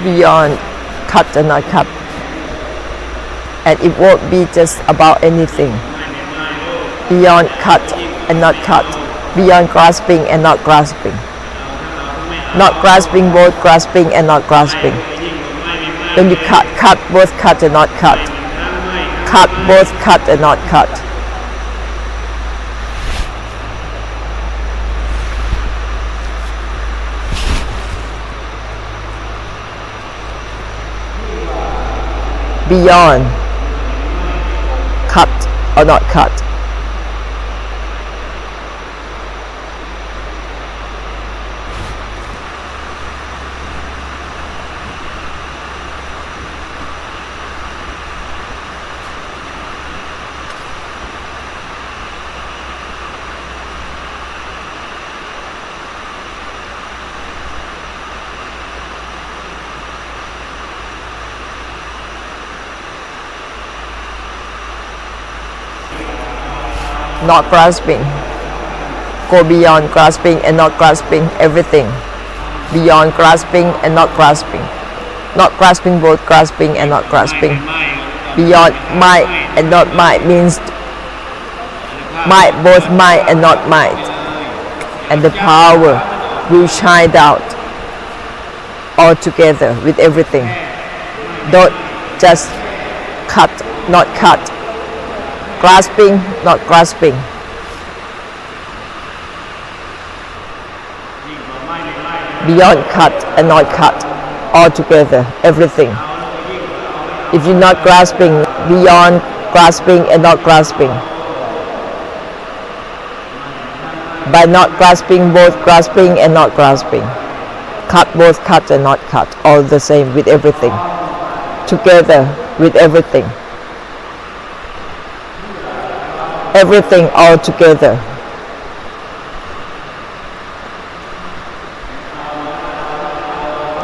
beyond cut and not cut, and it won't be just about anything. Beyond cut and not cut, beyond grasping and not grasping, not grasping both grasping and not grasping. When you cut both cut and not cut, cut both cut and not cut. Beyond cut or not cut. Not grasping, go beyond grasping and not grasping everything. Beyond grasping and not grasping, not grasping both grasping and not grasping. Beyond might and not might means might, both might and not might, and the power will shine out all together with everything. Don't just cut, not cut. Grasping, not grasping. Beyond cut and not cut, all together, everything. If you're not grasping, beyond grasping and not grasping. By not grasping, both grasping and not grasping. Cut both cut and not cut, all the same with everything. Together with everything. Everything all together.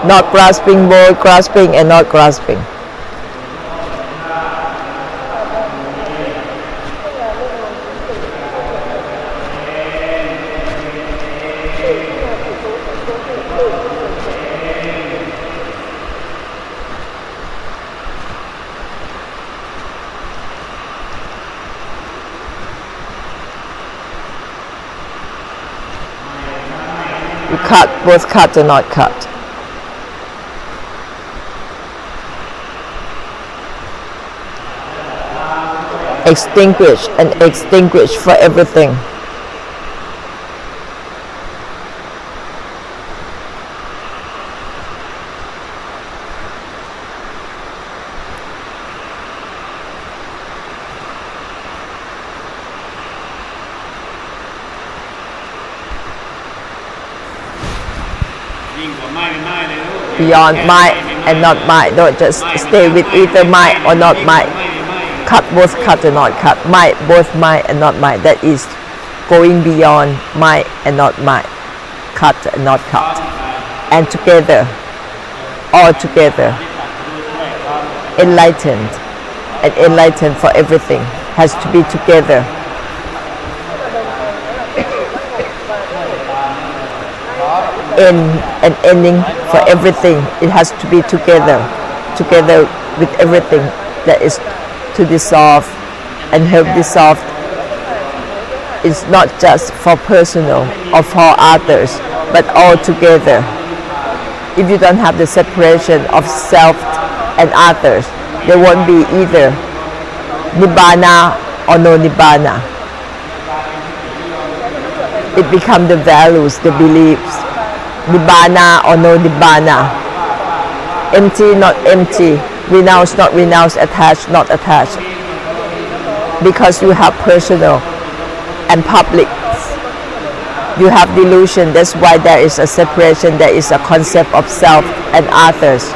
Not grasping, both grasping and not grasping. You cut, both cut and not cut. Extinguish and extinguish for everything. Beyond might and not might. Don't just stay with either might or not might. Cut both cut and not cut. Might, both might and not might. That is going beyond might and not might. Cut and not cut. And together, all together, enlightened and enlightened for everything has to be together. End and ending for everything, it has to be together, together with everything that is to dissolve and help dissolve. It's not just for personal or for others, but all together. If you don't have the separation of self and others, there won't be either nibbana or no nibbana. It becomes the values, the beliefs. Nibbana or no nibbana. Empty, not empty. Renounce, not renounce. Attached, not attached. Because you have personal and public. You have delusion. That's why there is a separation. There is a concept of self and others.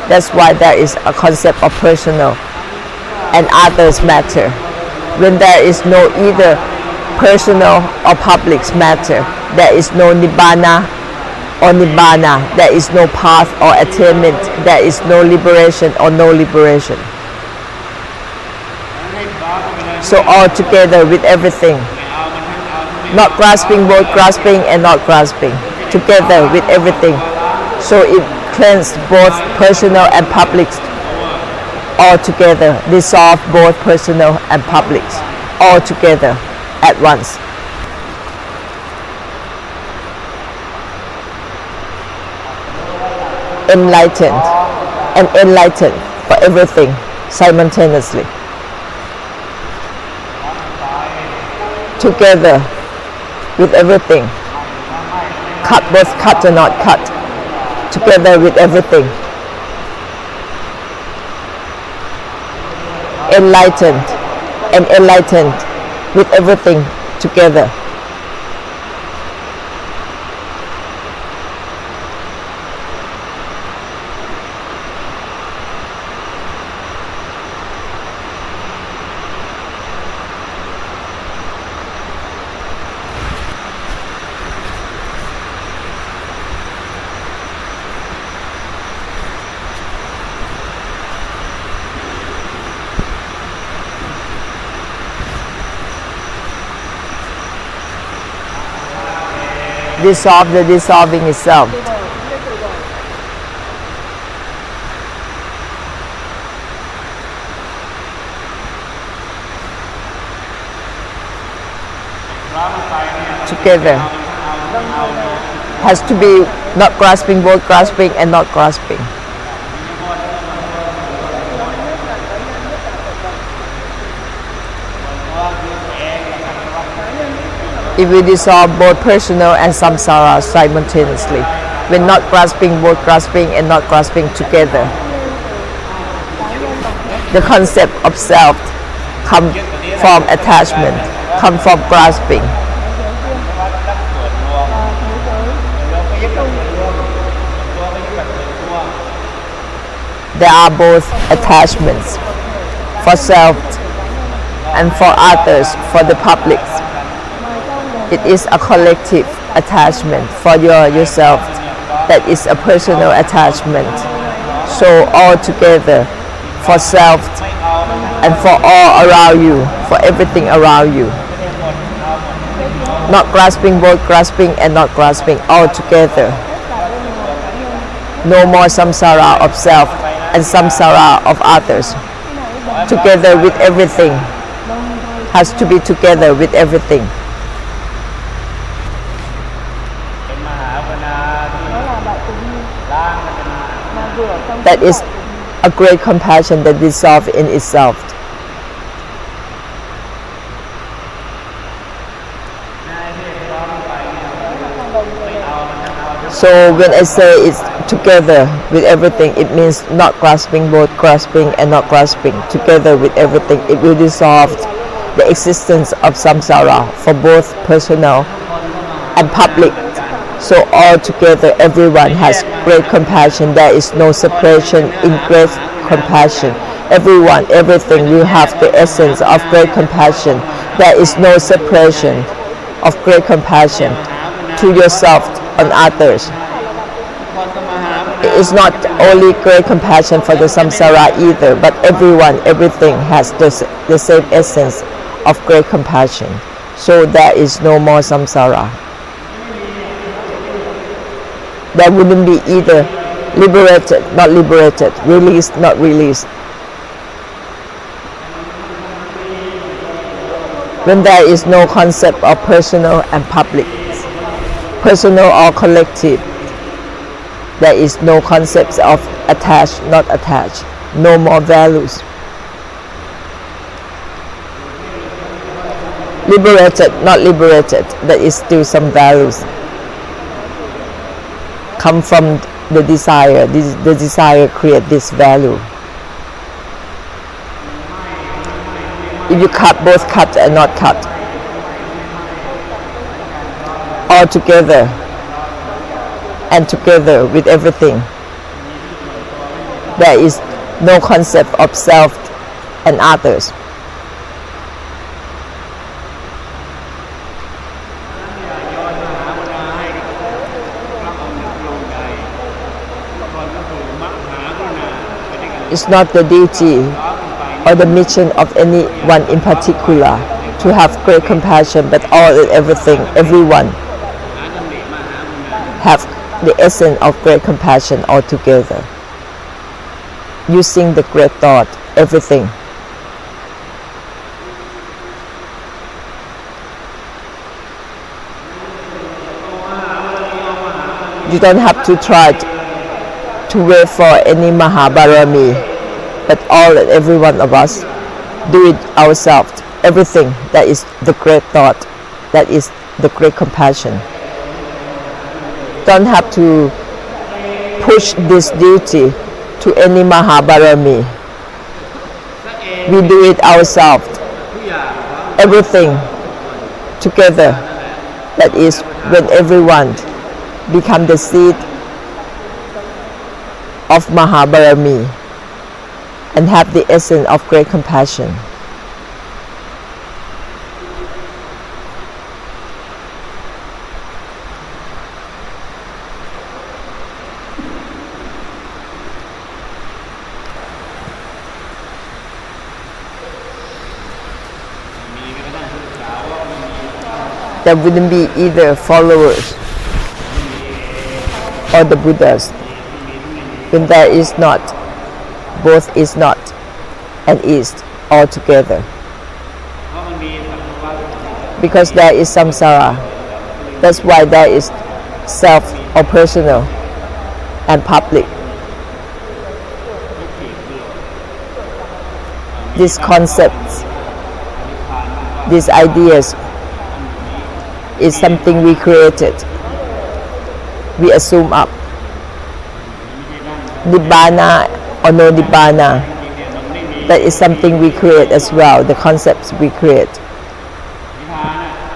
That's why there is a concept of personal and others matter. When there is no either personal or public matter, there is no nibbana or nibbana, there is no path or attainment, there is no liberation or no liberation. So all together with everything, not grasping, both grasping and not grasping, together with everything. So if cleanse both personal and public all together, dissolve both personal and public all together at once. Enlightened and enlightened for everything simultaneously. Together with everything. Cut both cut and not cut. Together with everything. Enlightened and enlightened with everything together. Dissolve the dissolving itself. Together. Has to be not grasping, both grasping and not grasping. If we dissolve both personal and samsara simultaneously, we're not grasping, both grasping and not grasping together. The concept of self comes from attachment, comes from grasping. There are both attachments for self and for others, for the public. It is a collective attachment for yourself. That is a personal attachment. So all together for self and for all around you, for everything around you. Not grasping, both grasping and not grasping, all together. No more samsara of self and samsara of others. Together with everything. Has to be together with everything. That is a great compassion that dissolves in itself. So when I say it's together with everything, it means not grasping, both grasping and not grasping. Together with everything, it will dissolve the existence of samsara for both personal and public. So all together, everyone has great compassion. There is no separation in great compassion. Everyone, everything will have the essence of great compassion. There is no separation of great compassion to yourself and others. It is not only great compassion for the samsara either, but everyone, everything has the same essence of great compassion. So there is no more samsara. There wouldn't be either liberated, not liberated, released, not released. When there is no concept of personal and public, personal or collective, there is no concepts of attached, not attached, no more values. Liberated, not liberated, there is still some values. Come from the desire. The desire creates this value. If you cut, both cut and not cut, all together and together with everything, there is no concept of self and others. It's not the duty or the mission of anyone in particular to have great compassion, but all and everything, everyone have the essence of great compassion altogether, using the great thought, everything. You don't have to try to wait for any Mahabarami, but all and every one of us do it ourselves. Everything that is the great thought, that is the great compassion. Don't have to push this duty to any Mahabarami. We do it ourselves. Everything together. That is when everyone become the seed of Mahabarami and have the essence of great compassion. There wouldn't be either followers or the Buddhas when there is not, both is not and is all together. Because there is samsara. That's why there is self or personal and public. These concepts, these ideas is something we created. We assume up. Nibbana or no Nibbana, that is something we create as well, the concepts we create.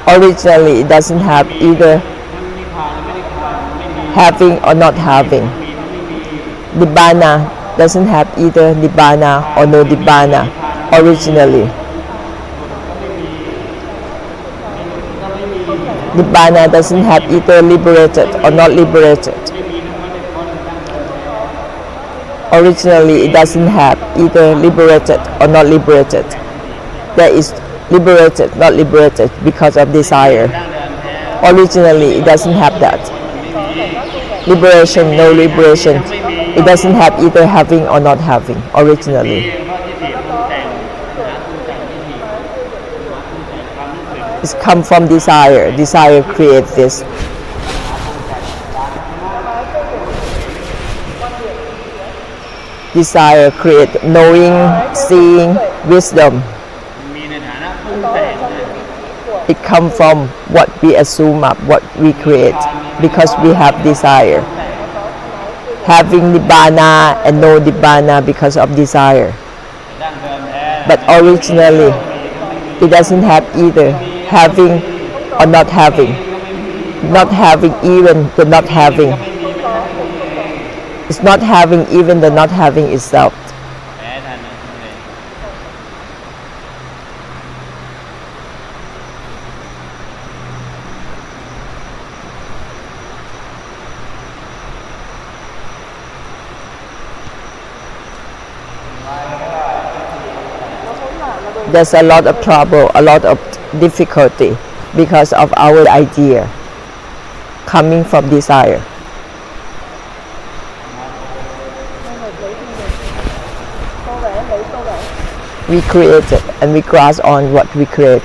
Originally, it doesn't have either having or not having. Nibbana doesn't have either Nibbana or no Nibbana originally. Nibbana doesn't have either liberated or not liberated. Originally, it doesn't have either liberated or not liberated. There is liberated, not liberated because of desire. Originally, it doesn't have that. Liberation, no liberation. It doesn't have either having or not having originally. It's come from desire. Desire creates this. Desire creates knowing, seeing, wisdom. It comes from what we assume up, what we create, because we have desire. Having Nibbana and no Nibbana because of desire. But originally, it doesn't have either having or not having. Not having even the not having. It's not having even the not having itself. There's a lot of trouble, a lot of difficulty because of our idea coming from desire. We create it and we grasp on what we create.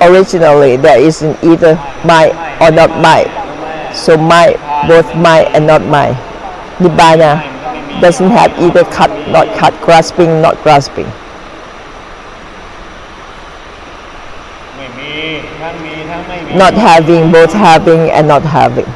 Originally, there isn't either my or not my. So my, both my and not my. Nibbana doesn't have either cut, not cut, grasping, not grasping. Not having, both having and not having.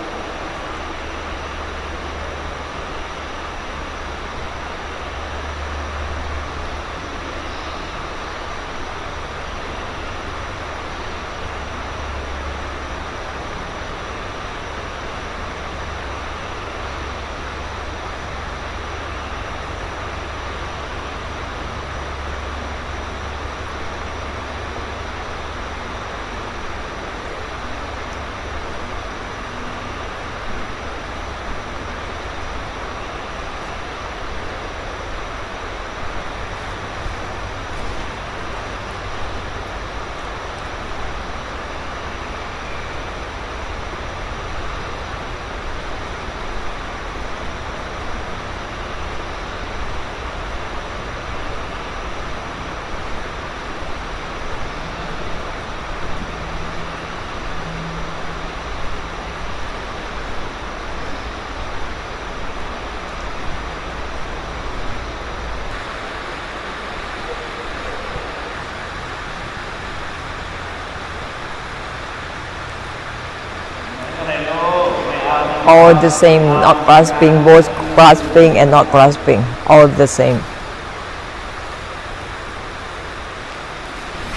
all the same, not grasping, both grasping and not grasping, all the same.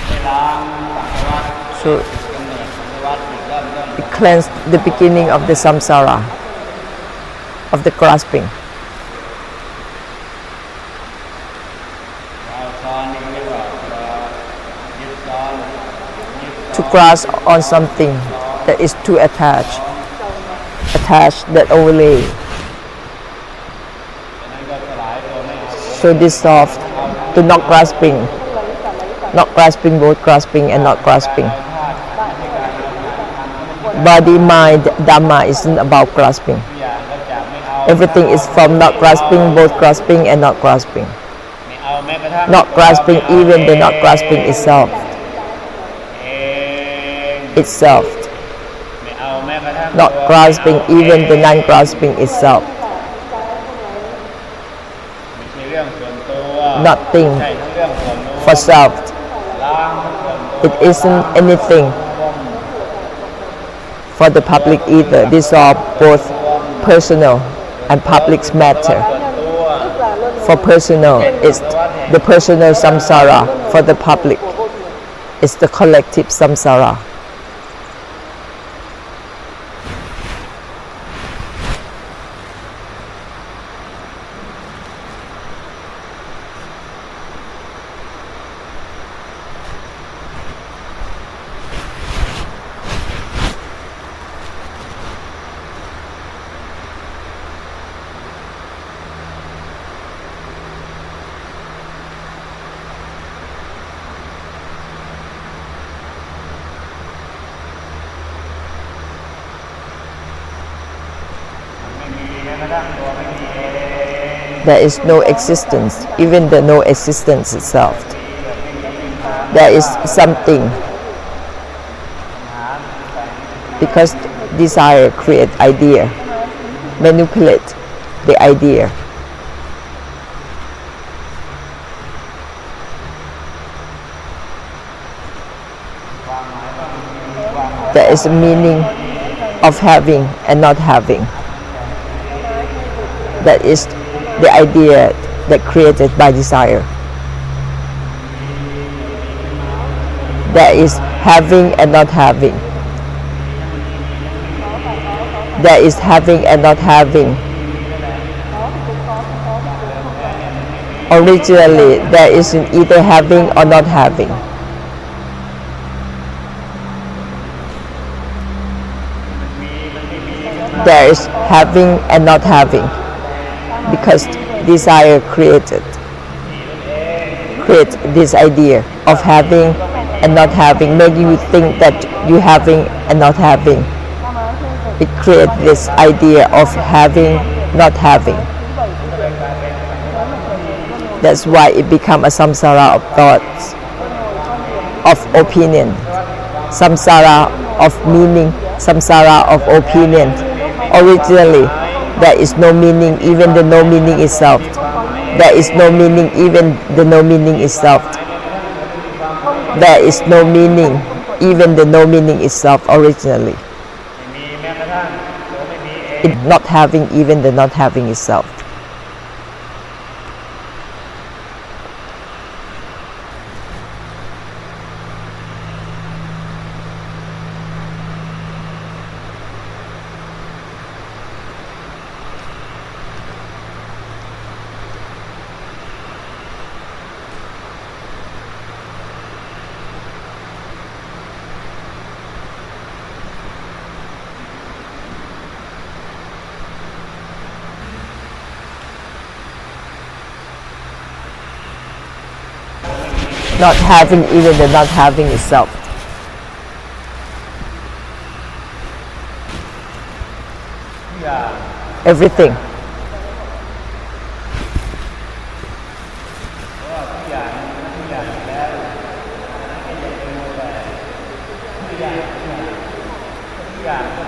ให้ล้างสังสารวัฏ So กำเนิดสังสารวัฏจุดเริ่มต้น it cleansed the beginning of the samsara, of the grasping. เอาซ้อนนี่เรียกว่ายึดซ้อนยึดซ้อน To grasp on something that is too attached, that overlay. นั้นก็สลายตัวไม่ So dissolved to not grasping, both grasping and not grasping. Body, mind, Dhamma isn't about grasping. ทุกอย่างก็จะไม่เอา Everything is from not grasping, both grasping and not grasping. ไม่เอาแม้กระทั่ง Not grasping, even the not grasping itself. เอง Itself. ไม่เอาแม้กระทั่ง Not grasping, even the non-grasping itself. ไม่ใช่เรื่องส่วนตัว Nothing ใช่ทั้งเรื่องส่วนรวม for self. ล้างทั้งส่วนตัว It isn't anything for the public either. These are both personal and public matter. ส่วนตัว For personal, it's the personal samsara. For the public, it's the collective samsara. There is no existence, even the no existence itself. There is something. Because desire create idea, manipulate the idea. There is a meaning of having and not having. That is the idea that created by desire. There is having and not having. There is having and not having. Originally, there isn't either having or not having. There is having and not having. Because desire create this idea of having and not having, making you think that you having and not having. It creates this idea of having, not having. That's why it becomes a samsara of thoughts, of opinion, samsara of meaning, samsara of opinion. Originally, there is no meaning, even the no meaning itself. There is no meaning, even the no meaning itself. There is no meaning, even the no meaning itself originally. It not having, even the not having itself. Not having, even the not having itself. Everything.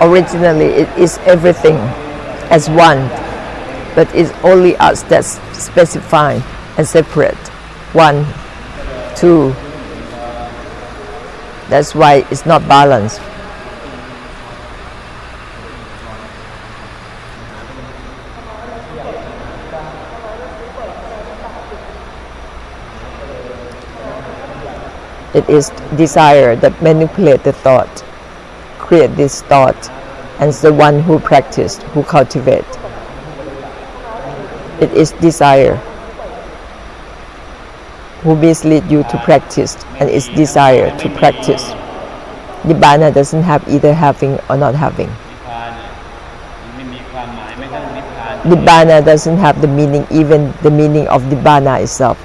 Originally, it is everything as one, but it's only us that's specified and separate. One, two. That's why it's not balanced. It is desire that manipulates the thought, create this thought, and is the one who practice, who cultivate. It is desire who mislead you to practice, and it's desire to practice. Nibbana doesn't have either having or not having. ไม่มีความหมายไม่ทั้งนิพพาน Nibbana doesn't have the meaning, even the meaning of Nibbana itself.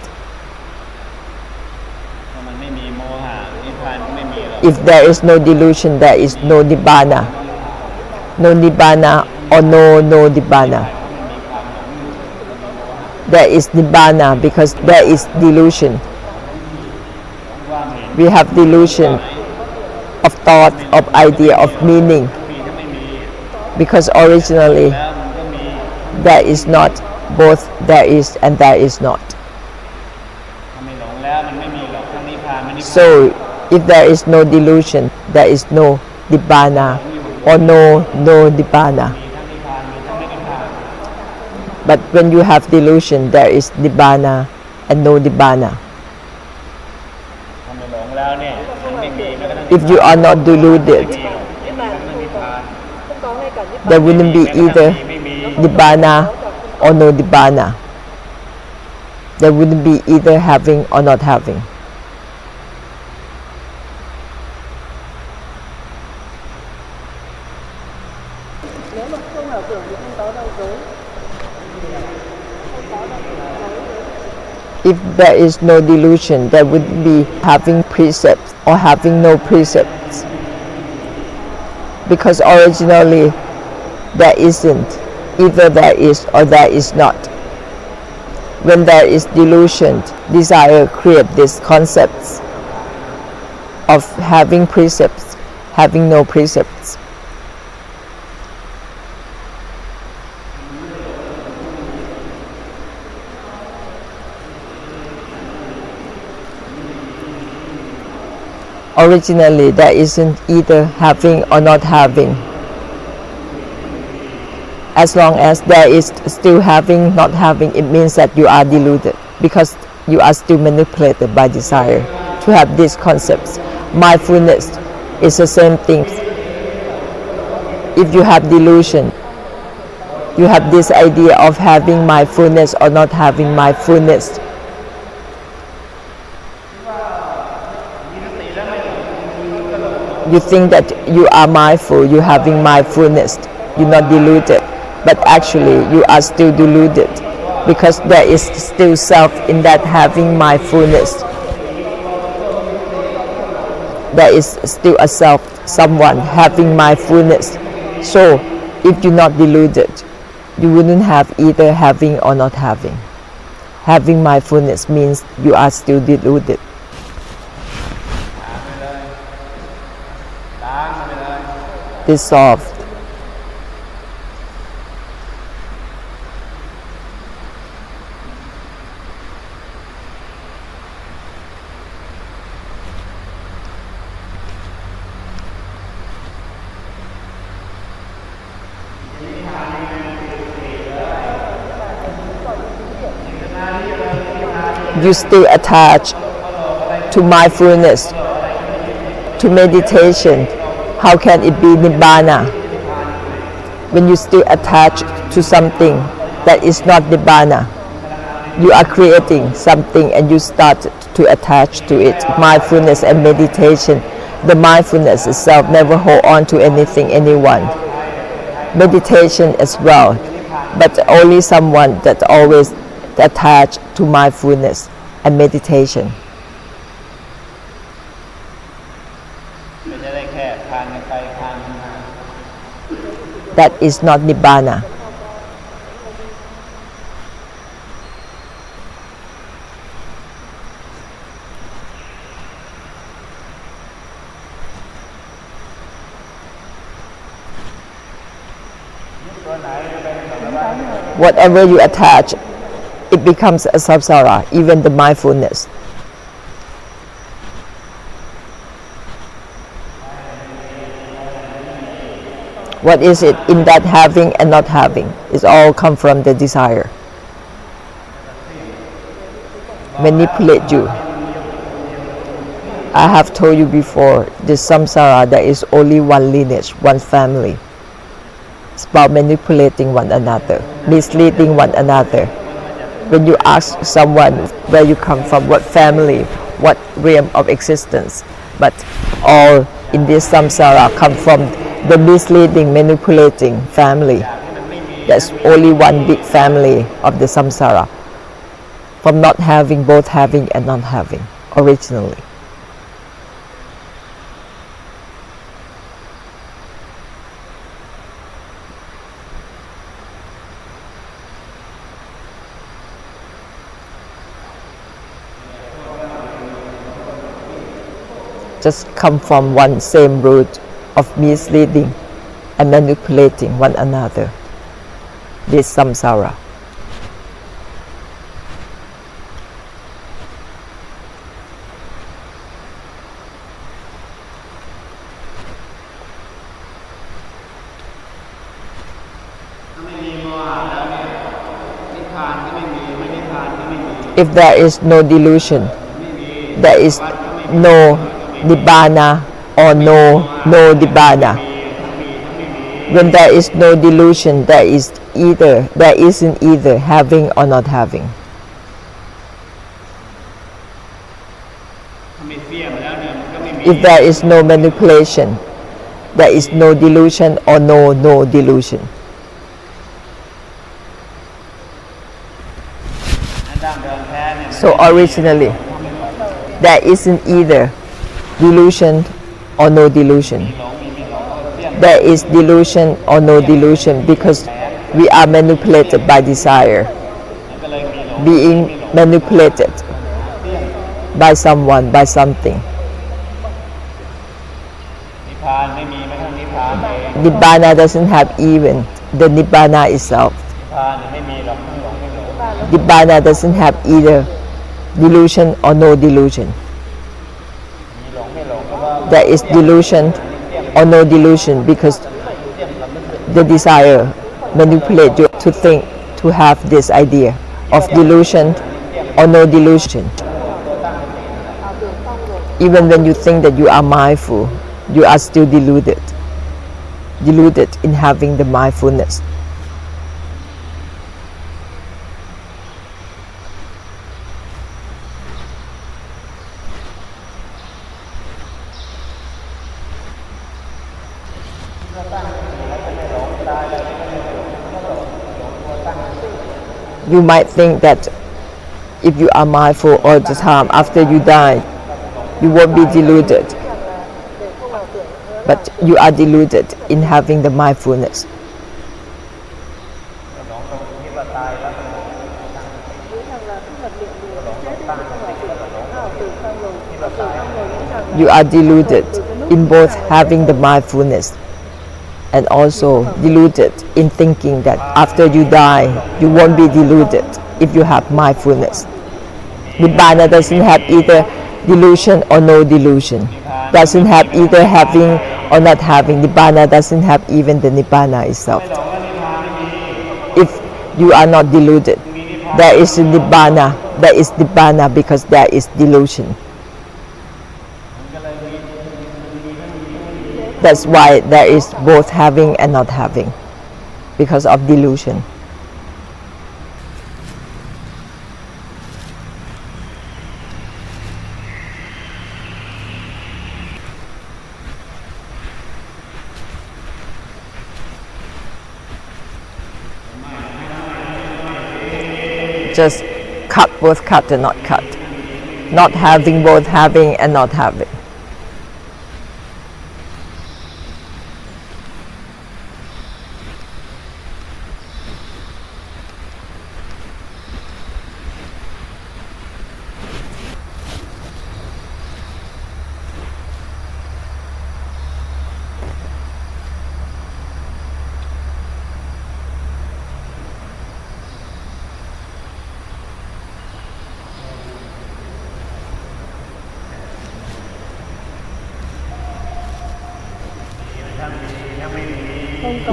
ถ้ามันไม่มีโมหะนิพพานก็ไม่มีหรอก If there is no delusion, there is no Nibbana. No Nibbana or no Nibbana. There is Nibbana because there is delusion. We have delusion of thought, of idea, of meaning. Because originally there is not, both there is and there is not. So if there is no delusion, there is no Nibbana or no Nibbana. But when you have delusion, there is Nibbana and no Nibbana. If you are not deluded, there wouldn't be either Nibbana or no Nibbana. There wouldn't be either having or not having. If there is no delusion, there would be having precepts or having no precepts. Because originally there isn't, either there is or there is not. When there is delusion, desire create these concepts of having precepts, having no precepts. Originally, there isn't either having or not having. As long as there is still having, not having, it means that you are deluded because you are still manipulated by desire to have these concepts. Mindfulness is the same thing. If you have delusion, you have this idea of having mindfulness or not having mindfulness. You think that you are mindful, you're having mindfulness, you're not deluded. But actually, you are still deluded because there is still self in that having mindfulness. There is still a self, someone having mindfulness. So, if you're not deluded, you wouldn't have either having or not having. Having mindfulness means you are still deluded. Dissolved. You still attach to mindfulness, to meditation. How can it be Nibbana? When you still attach to something that is not Nibbana, you are creating something and you start to attach to it. Mindfulness and meditation, the mindfulness itself never hold on to anything, anyone. Meditation as well, but only someone that always attached to mindfulness and meditation. That is not Nibbana. Whatever you attach, it becomes a samsara, even the mindfulness. What is it in that having and not having? It's all come from the desire. Manipulate you. I have told you before, this samsara, there is only one lineage, one family. It's about manipulating one another, misleading one another. When you ask someone where you come from, what family, what realm of existence, but all in this samsara come from the misleading, manipulating family. There's only one big family of the samsara, from not having, both having and not having, originally. Just come from one same root of misleading and manipulating one another. This samsara. If there is no delusion, there is no nibbana or no nibbana. When there is no delusion, there isn't either having or not having. If there is no manipulation, there is no delusion or no delusion. So originally, there isn't either delusion or no delusion. There is delusion or no delusion because we are manipulated by desire, being manipulated by someone, by something. Nibbana doesn't have even the nibbana itself. Nibbana doesn't have either delusion or no delusion. There is delusion or no delusion because the desire manipulates you to think, to have this idea of delusion or no delusion. Even when you think that you are mindful, you are still deluded in having the mindfulness. You might think that if you are mindful all the time, after you die, you won't be deluded. But you are deluded in having the mindfulness. You are deluded in both having the mindfulness and also deluded in thinking that after you die, you won't be deluded if you have mindfulness. Nibbana doesn't have either delusion or no delusion. Doesn't have either having or not having. Nibbana doesn't have even the nibbana itself. If you are not deluded, there is a nibbana. There is nibbana because there is delusion. That's why there is both having and not having, because of delusion. Just cut both cut and not cut. Not having both having and not having.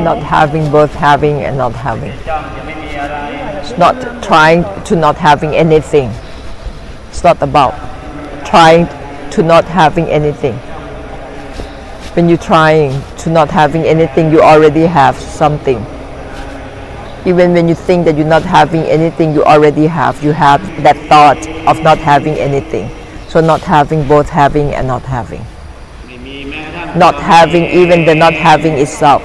Not having both having and not having. It's not trying to not having anything. It's not about trying to not having anything. When you're trying to not having anything, you already have something. Even when you think that you're not having anything, you already have. You have that thought of not having anything. So not having, both having and not having. ไม่มีแม้กระทั่ง Not having, even the not having itself.